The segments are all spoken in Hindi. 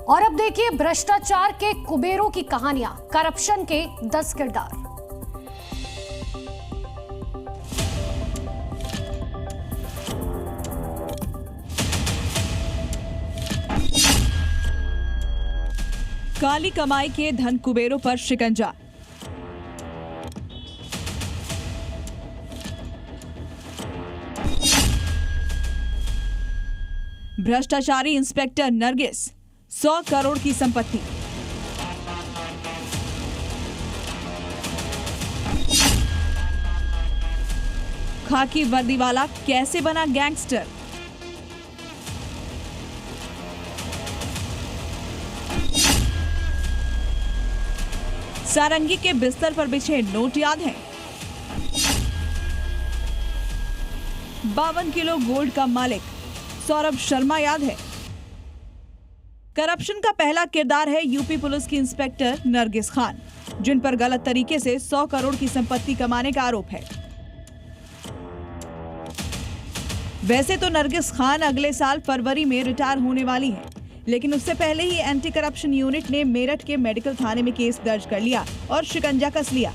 और अब देखिए भ्रष्टाचार के कुबेरों की कहानियां, करप्शन के 10 किरदार। काली कमाई के धन कुबेरों पर शिकंजा। भ्रष्टाचारी इंस्पेक्टर नरगिस, 100 करोड़ की संपत्ति। खाकी वर्दी वाला कैसे बना गैंगस्टर। सारंगी के बिस्तर पर बिछे नोट याद हैं? 52 किलो गोल्ड का मालिक सौरभ शर्मा याद है? करप्शन का पहला किरदार है यूपी पुलिस की इंस्पेक्टर नरगिस खान, जिन पर गलत तरीके से 100 करोड़ की संपत्ति कमाने का आरोप है। वैसे तो नरगिस खान अगले साल फरवरी में रिटायर होने वाली है, लेकिन उससे पहले ही एंटी करप्शन यूनिट ने मेरठ के मेडिकल थाने में केस दर्ज कर लिया और शिकंजा कस लिया।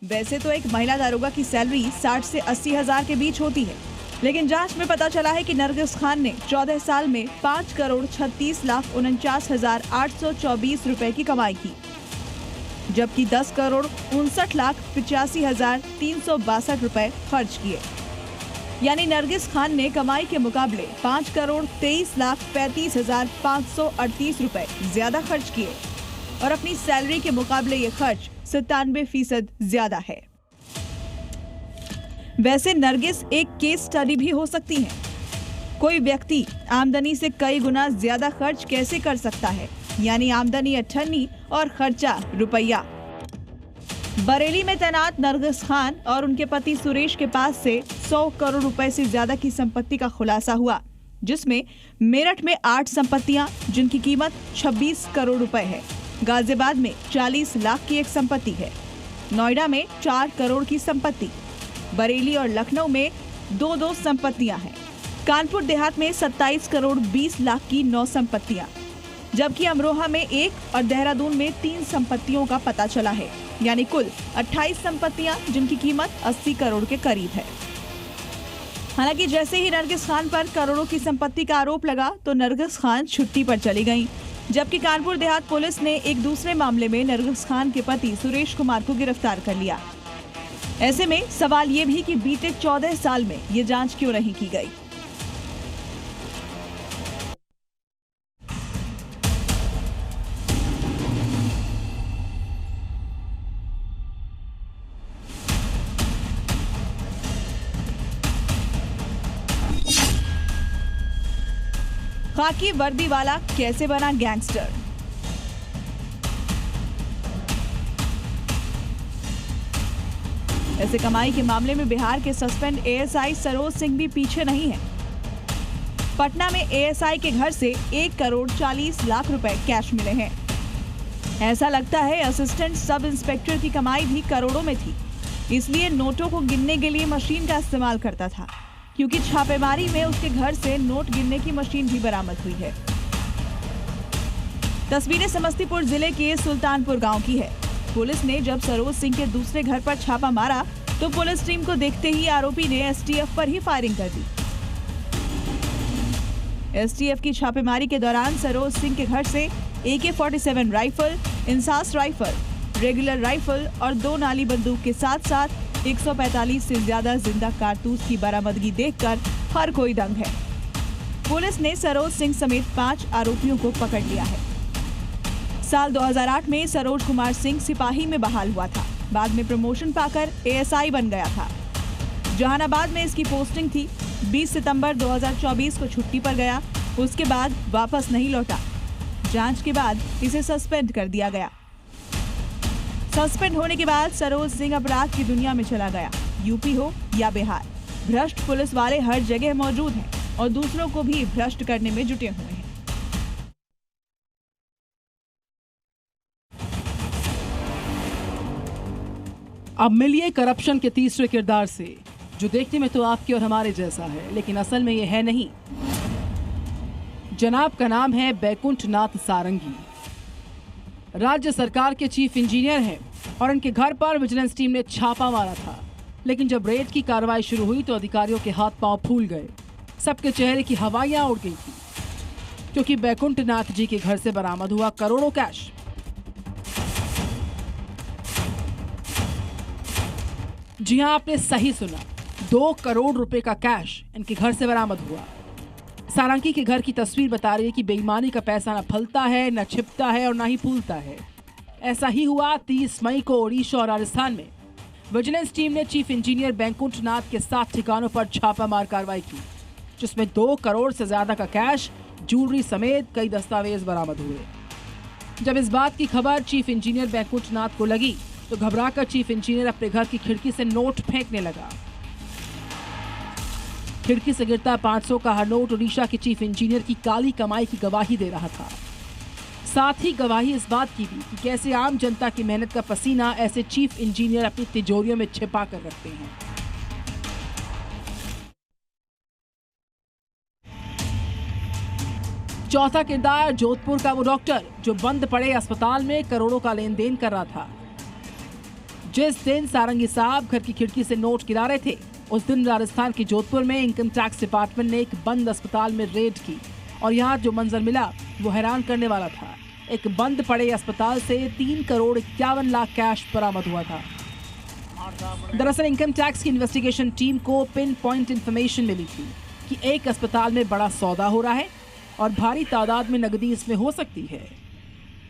वैसे तो एक महिला दारोगा की सैलरी 60 से 80 हजार के बीच होती है, लेकिन जांच में पता चला है कि नरगिस खान ने 14 साल में 5 करोड़ 36 लाख 49 हजार 824 रुपए की कमाई की, जबकि 10 करोड़ 59 लाख 85 हजार 362 रुपए खर्च किए। यानी नरगिस खान ने कमाई के मुकाबले 5 करोड़ 23 लाख 35 हजार 538 रुपए ज्यादा खर्च किए और अपनी सैलरी के मुकाबले ये खर्च 97% ज्यादा है। वैसे नरगिस एक केस स्टडी भी हो सकती है। कोई व्यक्ति आमदनी से कई गुना ज्यादा खर्च कैसे कर सकता है, यानी आमदनी 98 और खर्चा रुपया। बरेली में तैनात नरगिस खान और उनके पति सुरेश के पास से 100 करोड़ रुपए से ज्यादा की संपत्ति का खुलासा हुआ, जिसमें मेरठ में 8 संपत्तियां जिनकी कीमत 26 करोड़ रुपए है, गाजियाबाद में 40 लाख की एक संपत्ति है, नोएडा में 4 करोड़ की संपत्ति, बरेली और लखनऊ में 2 संपत्तियां हैं, कानपुर देहात में 27 करोड़ 20 लाख की 9 संपत्तियां, जबकि अमरोहा में 1 और देहरादून में 3 संपत्तियों का पता चला है, यानी कुल 28 संपत्तियां जिनकी कीमत 80 करोड़ के करीब है। हालांकि जैसे ही नरगिस खान पर करोड़ों की संपत्ति का आरोप लगा तो नरगिस खान छुट्टी पर चली गईं, जबकि कानपुर देहात पुलिस ने एक दूसरे मामले में नरगिस खान के पति सुरेश कुमार को गिरफ्तार कर लिया। ऐसे में सवाल ये भी कि बीते 14 साल में ये जांच क्यों नहीं की गई। खाकी वर्दी वाला कैसे बना गैंगस्टर। ऐसे कमाई के मामले में बिहार के सस्पेंड एएसआई सरोज सिंह भी पीछे नहीं है। पटना में एएसआई के घर से 1 करोड़ 40 लाख रुपए कैश मिले हैं। ऐसा लगता है असिस्टेंट सब इंस्पेक्टर की कमाई भी करोड़ों में थी, इसलिए नोटों को गिनने के लिए मशीन का इस्तेमाल करता था, क्योंकि छापेमारी में उसके घर से नोट गिनने की मशीन भी बरामद हुई है। तस्वीरें समस्तीपुर जिले के सुल्तानपुर गांव की है। पुलिस ने जब सरोज सिंह के दूसरे घर पर छापा मारा तो पुलिस टीम को देखते ही आरोपी ने एसटीएफ पर ही फायरिंग कर दी। एसटीएफ की छापेमारी के दौरान सरोज सिंह के घर से AK-47 rifle, INSAS rifle, regular rifle और 2 नाली बंदूक के साथ साथ 145 से ज्यादा जिंदा कारतूस की बरामदगी देखकर हर कोई दंग है। पुलिस ने सरोज सिंह समेत 5 आरोपियों को पकड़ लिया है। साल 2008 में सरोज कुमार सिंह सिपाही में बहाल हुआ था, बाद में प्रमोशन पाकर एएसआई बन गया था। जहानाबाद में इसकी पोस्टिंग थी। 20 सितंबर 2024 को छुट्टी पर गया, उसके बाद वापस नहीं लौटा। जांच के बाद इसे सस्पेंड कर दिया गया। सस्पेंड होने के बाद सरोज सिंह अपराध की दुनिया में चला गया। यूपी हो या बिहार, भ्रष्ट पुलिस वाले हर जगह मौजूद हैं और दूसरों को भी भ्रष्ट करने में जुटे हुए हैं। अब मिलिए करप्शन के तीसरे किरदार से, जो देखने में तो आपके और हमारे जैसा है, लेकिन असल में ये है नहीं। जनाब का नाम है बैकुंठ नाथ सारंगी। राज्य सरकार के चीफ इंजीनियर हैं और इनके घर पर विजिलेंस टीम ने छापा मारा था। लेकिन जब रेड की कार्रवाई शुरू हुई तो अधिकारियों के हाथ पांव फूल गए, सबके चेहरे की हवाइयां उड़ गई थी, क्योंकि बैकुंठ नाथ जी के घर से बरामद हुआ करोड़ों कैश। जी हां, आपने सही सुना, 2 करोड़ रुपए का कैश इनके घर से बरामद हुआ। सारंगी के घर की तस्वीर बता रही है कि बेईमानी का पैसा न फलता है, न छिपता है और न ही फूलता है। ऐसा ही हुआ 30 मई को ओडिशा और राजस्थान में। विजिलेंस टीम ने चीफ इंजीनियर बैकुंठ नाथ के 7 ठिकानों पर छापामार कार्रवाई की, जिसमें 2 करोड़ से ज्यादा का कैश, ज्वेलरी समेत कई दस्तावेज बरामद हुए। जब इस बात की खबर चीफ इंजीनियर बैकुंठ नाथ को लगी तो घबराकर चीफ इंजीनियर अपने घर की खिड़की से नोट फेंकने लगा। खिड़की से गिरता 500 का हर नोट उड़ीसा के चीफ इंजीनियर की काली कमाई की गवाही दे रहा था। साथ ही गवाही इस बात की भी कि कैसे आम जनता की मेहनत का पसीना ऐसे चीफ इंजीनियर अपनी तिजोरियों में छिपा कर रखते हैं। चौथा किरदार जोधपुर का वो डॉक्टर जो बंद पड़े अस्पताल में करोड़ों का लेन देन कर रहा था। जिस दिन सारंगी साहब घर की खिड़की से नोट गिरा रहे थे, उस दिन राजस्थान के जोधपुर में इनकम टैक्स डिपार्टमेंट ने एक बंद अस्पताल में रेड की और यहाँ जो मंजर मिला वो हैरान करने वाला था। एक बंद पड़े अस्पताल से 3 करोड़ 51 लाख कैश बरामद हुआ था। दरअसल इनकम टैक्स की इन्वेस्टिगेशन टीम को पिन पॉइंट इंफॉर्मेशन मिली थी कि एक अस्पताल में बड़ा सौदा हो रहा है और भारी तादाद में नकदी इसमें हो सकती है।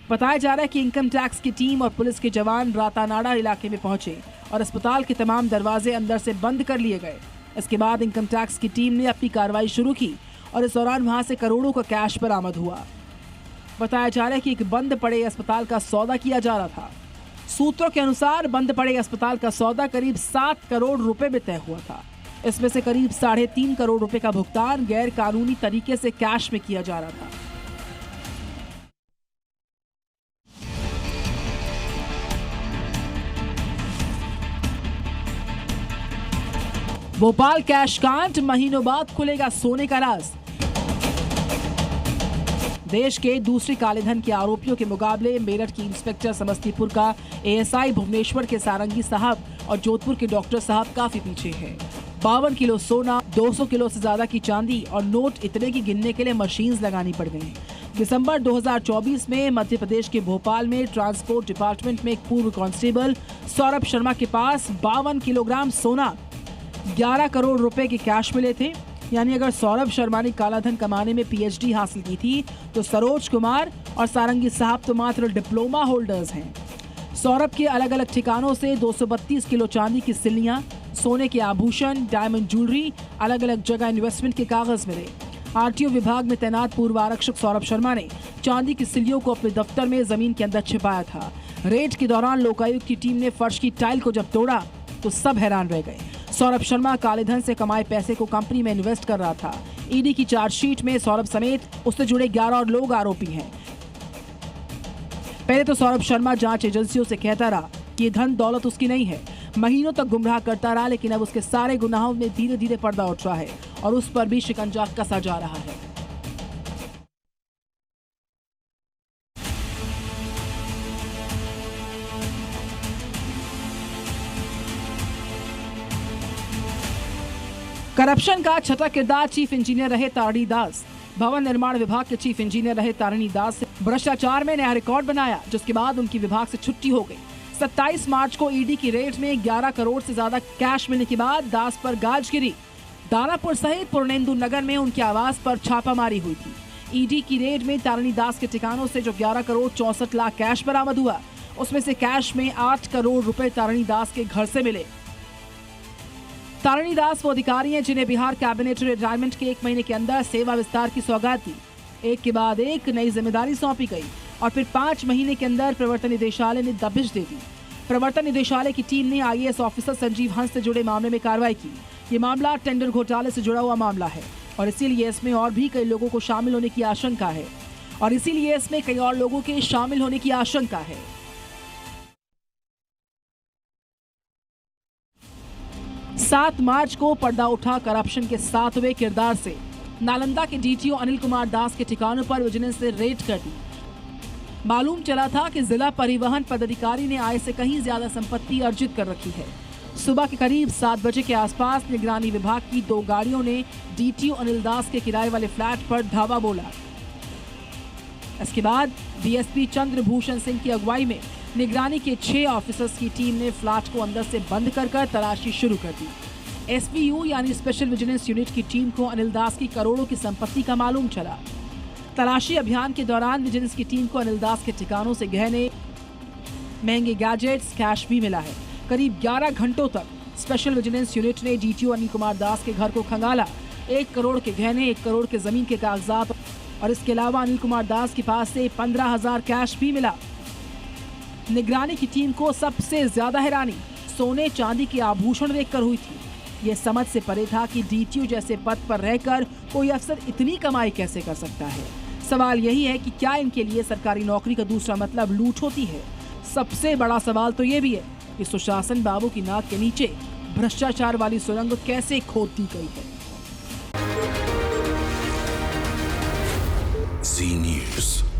बताया जा रहा है कि इनकम टैक्स की टीम और पुलिस के जवान रातानाडा इलाके में पहुंचे और अस्पताल के तमाम दरवाजे अंदर से बंद कर लिए गए। इसके बाद इनकम टैक्स की टीम ने अपनी कार्रवाई शुरू की और इस दौरान वहां से करोड़ों का कैश बरामद हुआ। बताया जा रहा है कि एक बंद पड़े अस्पताल का सौदा किया जा रहा था। सूत्रों के अनुसार बंद पड़े अस्पताल का सौदा करीब 7 करोड़ रुपए में तय हुआ था। इसमें से करीब 3.5 करोड़ रुपए का भुगतान गैर कानूनी तरीके से कैश में किया जा रहा था। भोपाल कैश कांड, महीनों बाद खुलेगा सोने का राज। देश के दूसरे कालेधन के आरोपियों के मुकाबले मेरठ की इंस्पेक्टर, समस्तीपुर का एएसआई, भुवनेश्वर के सारंगी साहब और जोधपुर के डॉक्टर साहब काफी पीछे हैं। 52 किलो सोना, 200 किलो से ज्यादा की चांदी और नोट इतने की गिनने के लिए मशीन्स लगानी पड़ गई। दिसंबर 2024 में मध्य प्रदेश के भोपाल में ट्रांसपोर्ट डिपार्टमेंट में एक पूर्व कांस्टेबल सौरभ शर्मा के पास 52 किलोग्राम सोना, 11 करोड़ रुपए के कैश मिले थे। यानी अगर सौरभ शर्मा ने कालाधन कमाने में पीएचडी हासिल की थी तो सरोज कुमार और सारंगी साहब तो मात्र डिप्लोमा होल्डर्स हैं। सौरभ के अलग अलग ठिकानों से 232 किलो चांदी की सिल्लियां, सोने के आभूषण, डायमंड ज्वेलरी, अलग अलग जगह इन्वेस्टमेंट के कागज मिले। आरटीओ विभाग में तैनात पूर्व आरक्षक सौरभ शर्मा ने चांदी की सिल्लियों को अपने दफ्तर में जमीन के अंदर छिपाया था। रेड के दौरान लोकायुक्त की टीम ने फर्श की टाइल को जब तोड़ा तो सब हैरान रह गए। सौरभ शर्मा कालेधन से कमाए पैसे को कंपनी में इन्वेस्ट कर रहा था। ईडी की चार्जशीट में सौरभ समेत उससे जुड़े 11 और लोग आरोपी हैं। पहले तो सौरभ शर्मा जांच एजेंसियों से कहता रहा कि धन दौलत उसकी नहीं है। महीनों तक गुमराह करता रहा, लेकिन अब उसके सारे गुनाहों में धीरे धीरे पर्दा उठ रहा है और उस पर भी शिकंजा कसा जा रहा है। करप्शन का छठा किरदार चीफ इंजीनियर रहे तारिणी दास। भवन निर्माण विभाग के चीफ इंजीनियर रहे तारिणी दास से भ्रष्टाचार में नया रिकॉर्ड बनाया, जिसके बाद उनकी विभाग से छुट्टी हो गई। 27 मार्च को ईडी की रेड में 11 करोड़ से ज्यादा कैश मिलने के बाद दास पर गाज गिरी। दानापुर सहित पूर्णेंदु नगर में उनके आवास पर छापामारी हुई थी। ईडी की रेड में तारिणी दास के ठिकानों से जो 11 करोड़ 64 लाख कैश बरामद हुआ, उसमें से कैश में 8 करोड़ रुपए तारिणी दास के घर से मिले। तारिणी दास वो अधिकारी हैं जिन्हें बिहार कैबिनेट रिटायरमेंट के 1 महीने के अंदर सेवा विस्तार की सौगात दी। एक के बाद एक नई जिम्मेदारी सौंपी गई और फिर 5 महीने के अंदर प्रवर्तन निदेशालय ने दबिश दे दी। प्रवर्तन निदेशालय की टीम ने आईएएस ऑफिसर संजीव हंस से जुड़े मामले में कार्रवाई की। ये मामला टेंडर घोटाले से जुड़ा हुआ मामला है और इसीलिए इसमें और भी कई लोगों को शामिल होने की आशंका है। 7 मार्च को पर्दा उठा करप्शन के 7वें किरदार से। नालंदा के डीटीओ अनिल कुमार दास के ठिकानों पर विजिलेंस ने रेड कर दी। मालूम चला था कि जिला परिवहन पदाधिकारी ने आय से कहीं ज्यादा संपत्ति अर्जित कर रखी है। सुबह के करीब 7 बजे के आसपास निगरानी विभाग की 2 गाड़ियों ने डीटीओ अनिल दास के किराए वाले फ्लैट पर धावा बोला। इसके बाद डीएसपी चंद्रभूषण सिंह की अगुवाई में निगरानी के 6 ऑफिसर्स की टीम ने फ्लैट को अंदर से बंद कर तलाशी शुरू कर दी। एसवीयू यानी स्पेशल विजिलेंस यूनिट की टीम को अनिल दास की करोड़ों की संपत्ति का मालूम चला। तलाशी अभियान के दौरान विजिलेंस की टीम को अनिल दास के ठिकानों से गहने, महंगे गैजेट्स, कैश भी मिला है। करीब 11 घंटों तक स्पेशल विजिलेंस यूनिट ने डीटीओ अनिल कुमार दास के घर को खंगाला। 1 करोड़ के गहने, 1 करोड़ के जमीन के कागजात और इसके अलावा अनिल कुमार दास के पास से 15,000 कैश भी मिला। निगरानी की टीम को सबसे ज्यादा हैरानी सोने चांदी के आभूषण देखकर हुई थी। ये समझ से परे था कि डीटीओ जैसे पद पर रहकर कोई अफसर इतनी कमाई कैसे कर सकता है। सवाल यही है कि क्या इनके लिए सरकारी नौकरी का दूसरा मतलब लूट होती है। सबसे बड़ा सवाल तो ये भी है कि सुशासन बाबू की नाक के नीचे भ्रष्टाचार वाली सुरंग कैसे खोद दी गई है। Zee News।